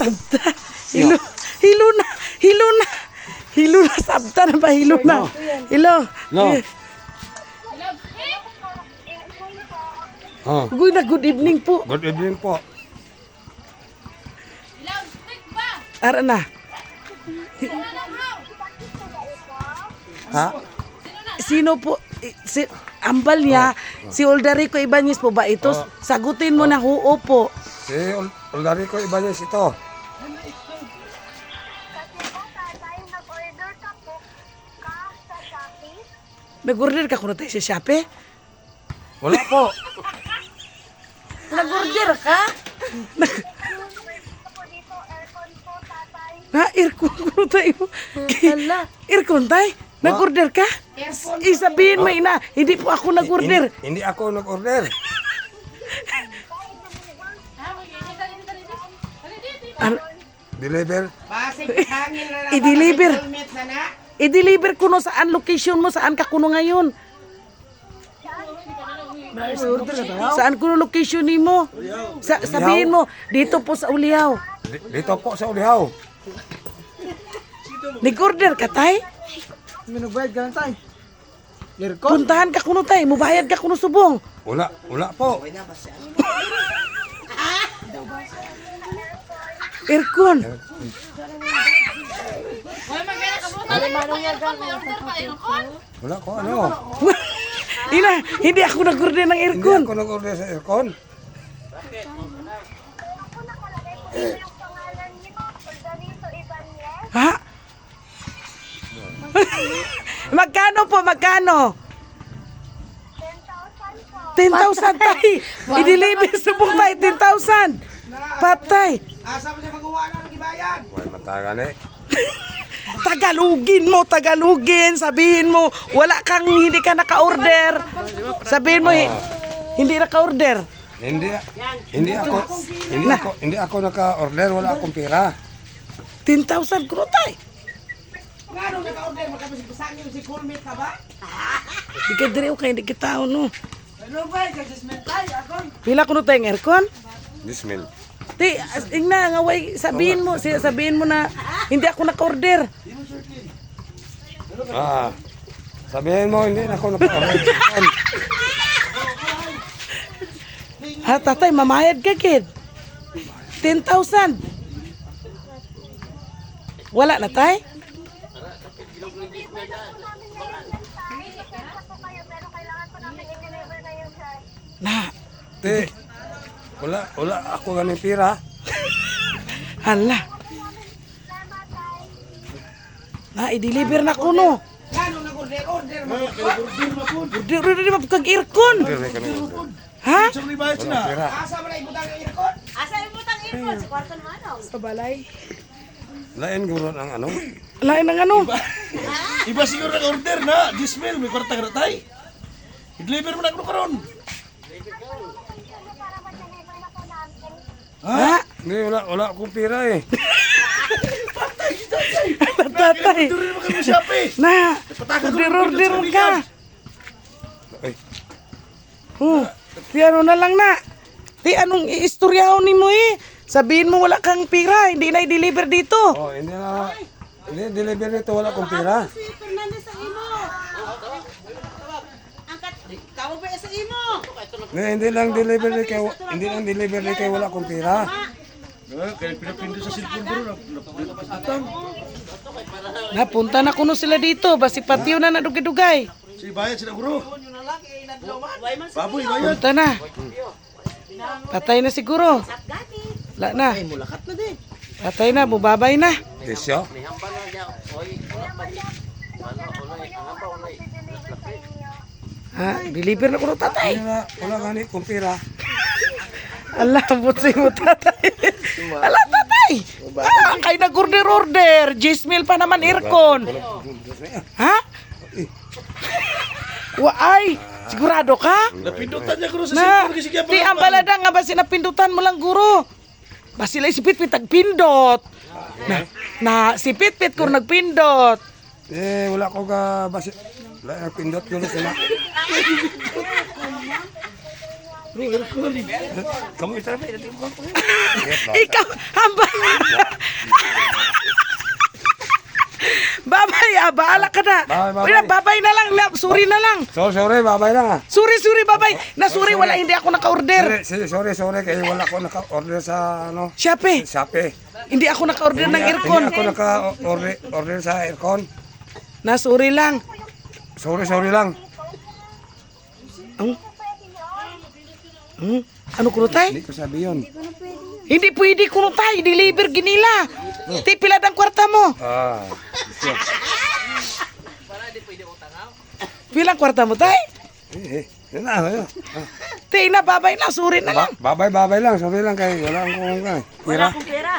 sabta. Hilo. Hilo na. Hilo na. Hilo na. Sabta na ba? Hilo na. Hilo. No. Oh. Good evening po. Good evening po. Ara na. Ha? Sino po? Si, ambal niya. Si Oldarico Ibanez po ba ito? Sagutin mo na huo po. Si Oldarico Ibanez ito. Nag-order ka kuno tayo sa Shopee? Wala po. Nag-order ka? Na, aircon kuno tayo. Aircon tayo? Nag-order ka? Isabihin mo ina, hindi po ako nag-order. Hindi ako nag-order. Deliver. I-deliver. I-deliver kuno saan location mo, saan ka kuno ngayon? Saan kuno location ni mo? Sabihin mo, dito po sa Ulihaw. Dito po sa Ulihaw. Nag-order ka tay? Minugbayad ka lang tayo. Puntahan ka kuno tay, mubayad ka kuno subong. Wala po. Aircon. Wala ko ano. Ina, hindi ako nag-order ng Hindi aircon. ako nag-order sa aircon. Ha? Magkano po, magkano? 10,000 tay. I-deliver subong tay, 10,000. Patay. Asa mo siya magawa na ng ibayan? Wala matagan eh. Tagalugin mo, Tagalugin. Sabihin mo, wala kang, hindi ka naka-order. Sabihin mo, hindi naka-order. Hindi ako naka-order, wala akong pera. 10,000 kuro tay. Nga nung naka-order, makapasipasangin si Kulmit ka ba? Di ka diri okay, hindi kita no. Ano ba? Kasi tayo, akon. Pila kuno tayong aircon? Dismil. Ti, ingna nga way, sabihin mo na hindi ako naka-order. Sabihin mo, hindi na ako naka-order. Ha, tatay, mamayad ka kid. 10,000. Wala na tay? Na, Wala ako ganing pera. hala. Na, i-deliver na kuno. Nga nung nag-order mo. Order di ba kag aircon? Ha? Wala pera. Asa mo na ibutang ng aircon? Asa yung butang aircon? Sa kwarto naman ano? Sa balay. Lain guro ang ano. Lain ng ano? Iba siguro nag-order na. Dismail, may kwarta ka na tayo. I-deliver mo na ako karon. Ha? Hindi, wala akong pera eh. Tatay. Dito rin mo kami Shopee. Na, Patagan ko order ng ka. Ay, Ti ano na lang na. Ti anong iistoryahan ni mo eh? Sabihin mo wala kang pira, hindi na i-deliver dito. hindi na. Hindi, deliver nito, wala akong pera. Si Fernandez sa imo. Angkat, kawo ba sa imo? Hindi lang deliver kay wala akong pera. Kaya pinapindo sa cellphone ko rin. Naputang. Napunta na kuno sila dito, basi patiyo na nadugay-dugay. Si bayad sila guro. Baboy, bayad. Punta na. Patay na siguro. Wala na. Mulakat na din. Patay na, bubabay na. Desyo? Ha, deliver na kuno tatay. Wala gani kong pera. Ala, butsi mo tatay. Ala tatay. Kay nag-order. Gismil pa naman aircon. Ha? Waay, sigurado ka? Napindutan niya guro sa Na, cellphone kasi kaya di ang balada nga ba sinapindutan mo lang guro? Ba sila sipit-pit nagpindot. Na sipit-pit kung nagpindot. Wala ko ka basi. Wala pindot ko sila. Kamu itarap eh. Ikaw, hambal. Babay, bahala ka na. Babay. Uy, babay na lang, sorry na lang. Sorry, babay na. Sorry, babay. Sorry, wala, hindi ako naka-order. Sorry, kaya wala ko naka-order sa ano, Shopee, Shopee. hindi ako naka-order ng aircon. Hindi ako naka-order sa aircon. Sorry lang. Sorry lang. Ano kunutay? Hindi ko sabi yun. Hindi pwede kunutay, deliver ginila. Ti pila ang kwarta mo? Ah. Pilang kwarta mo, tay? Yun na, yun. Ti na, babay na, sorry na lang. Babay lang. Sorry lang kay wala akong Wala akong pera.